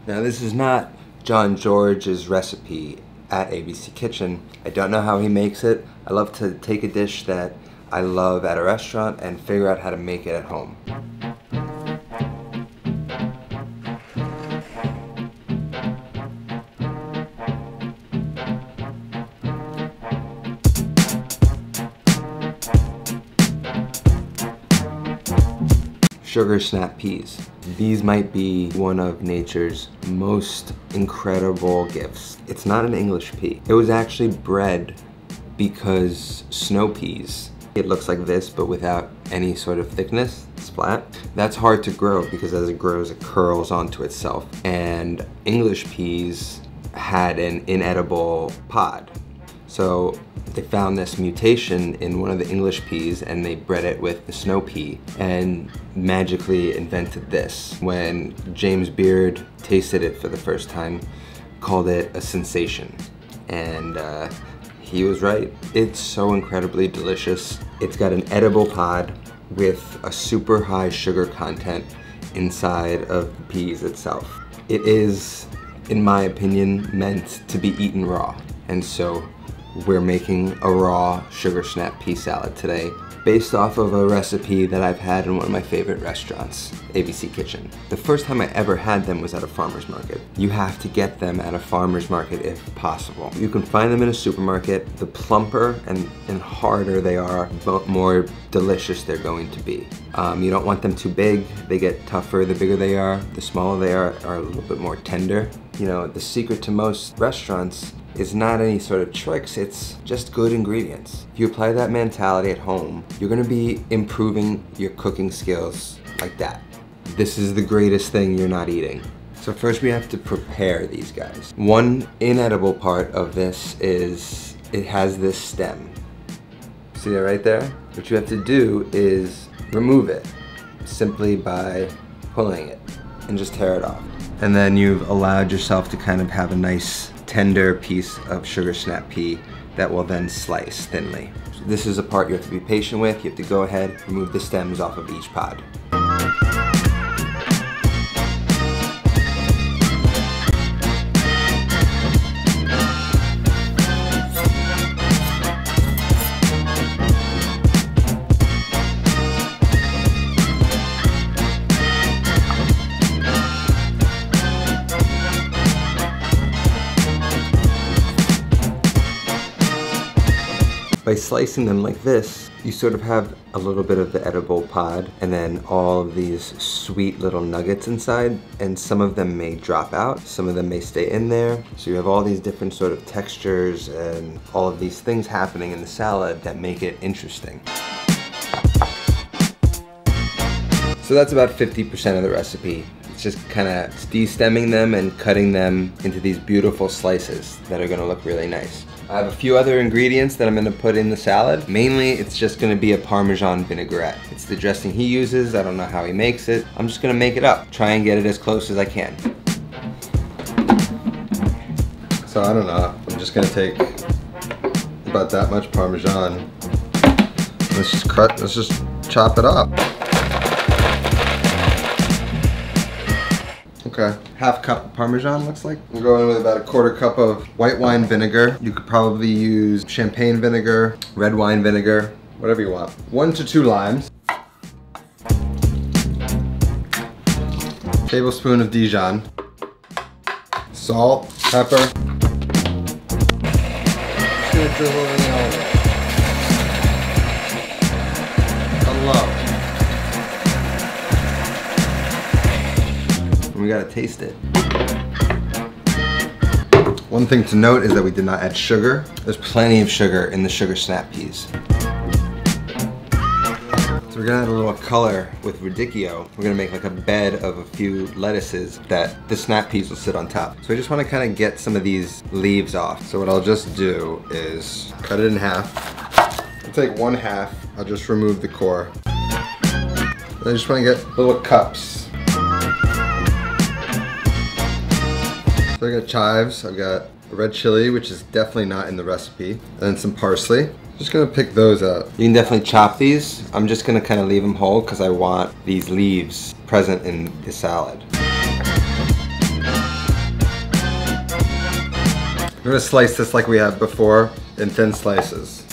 Now this is not John George's recipe at ABC Kitchen. I don't know how he makes it. I love to take a dish that I love at a restaurant and figure out how to make it at home. Sugar snap peas. These might be one of nature's most incredible gifts. It's not an English pea. It was actually bred because snow peas, it looks like this but without any sort of thickness, it's flat. That's hard to grow because as it grows it curls onto itself. And English peas had an inedible pod. So they found this mutation in one of the English peas and they bred it with the snow pea and magically invented this. When James Beard tasted it for the first time, called it a sensation. And he was right. It's so incredibly delicious. It's got an edible pod with a super high sugar content inside of the peas itself. It is, in my opinion, meant to be eaten raw. And so we're making a raw sugar snap pea salad today based off of a recipe that I've had in one of my favorite restaurants, ABC Kitchen. The first time I ever had them was at a farmer's market. You have to get them at a farmer's market if possible. You can find them in a supermarket. The plumper and harder they are, the more delicious they're going to be. You don't want them too big. They get tougher the bigger they are. The smaller they are a little bit more tender. You know, the secret to most restaurants is not any sort of tricks, it's just good ingredients. If you apply that mentality at home, you're gonna be improving your cooking skills like that. This is the greatest thing you're not eating. So first we have to prepare these guys. One inedible part of this is it has this stem. See that right there? What you have to do is remove it simply by pulling it and just tear it off. And then you've allowed yourself to kind of have a nice tender piece of sugar snap pea that will then slice thinly. So this is a part you have to be patient with. You have to go ahead, remove the stems off of each pod. By slicing them like this, you sort of have a little bit of the edible pod and then all of these sweet little nuggets inside, and some of them may drop out, some of them may stay in there. So you have all these different sort of textures and all of these things happening in the salad that make it interesting. So that's about 50% of the recipe. It's just kind of de-stemming them and cutting them into these beautiful slices that are gonna look really nice. I have a few other ingredients that I'm gonna put in the salad. Mainly, it's just gonna be a Parmesan Vinaigrette. It's the dressing he uses. I don't know how he makes it. I'm just gonna make it up. Try and get it as close as I can. So I don't know, I'm just gonna take about that much Parmesan. Let's just chop it up. Okay, half cup of Parmesan looks like. I'm going with about a quarter cup of white wine vinegar. You could probably use champagne vinegar, red wine vinegar, whatever you want. 1 to 2 limes. Tablespoon of Dijon. Salt, pepper. Just gonna drizzle everything all over. On low. We gotta taste it. One thing to note is that we did not add sugar. There's plenty of sugar in the sugar snap peas. So we're gonna add a little color with radicchio. We're gonna make like a bed of a few lettuces that the snap peas will sit on top. So I just wanna kind of get some of these leaves off. So what I'll just do is cut it in half. I'll take 1/2, I'll just remove the core. I just wanna get little cups. So I got chives, I've got a red chili, which is definitely not in the recipe, and then some parsley. Just gonna pick those out. You can definitely chop these. I'm just gonna kind of leave them whole because I want these leaves present in the salad. gonna slice this like we had before in thin slices.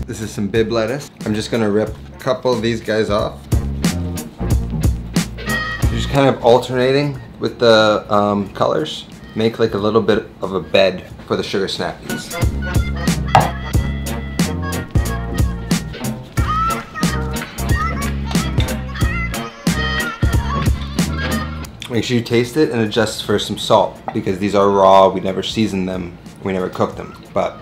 This is some bib lettuce. I'm just gonna rip a couple of these guys off. You're just kind of alternating with the colors. Make like a little bit of a bed for the sugar snap peas. Make sure you taste it and adjust for some salt because these are raw. We never season them. We never cook them. But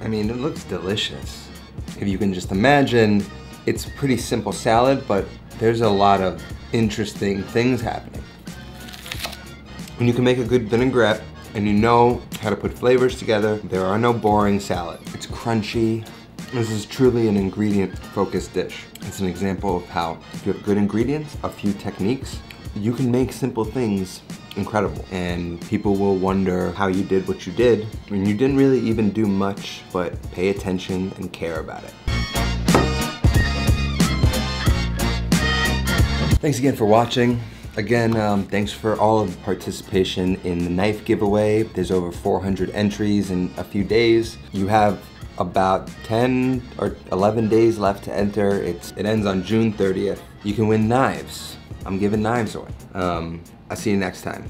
I mean, it looks delicious. If you can just imagine, it's a pretty simple salad, but there's a lot of interesting things happening. When you can make a good vinaigrette and you know how to put flavors together, there are no boring salad. It's crunchy. This is truly an ingredient-focused dish. It's an example of how, if you have good ingredients, a few techniques, you can make simple things incredible, and people will wonder how you did what you did when you didn't really even do much but pay attention and care about it. Thanks again for watching. Again, thanks for all of the participation in the knife giveaway. There's over 400 entries in a few days. You have about 10 or 11 days left to enter. It ends on June 30th. You can win knives. I'm giving knives away. I'll see you next time.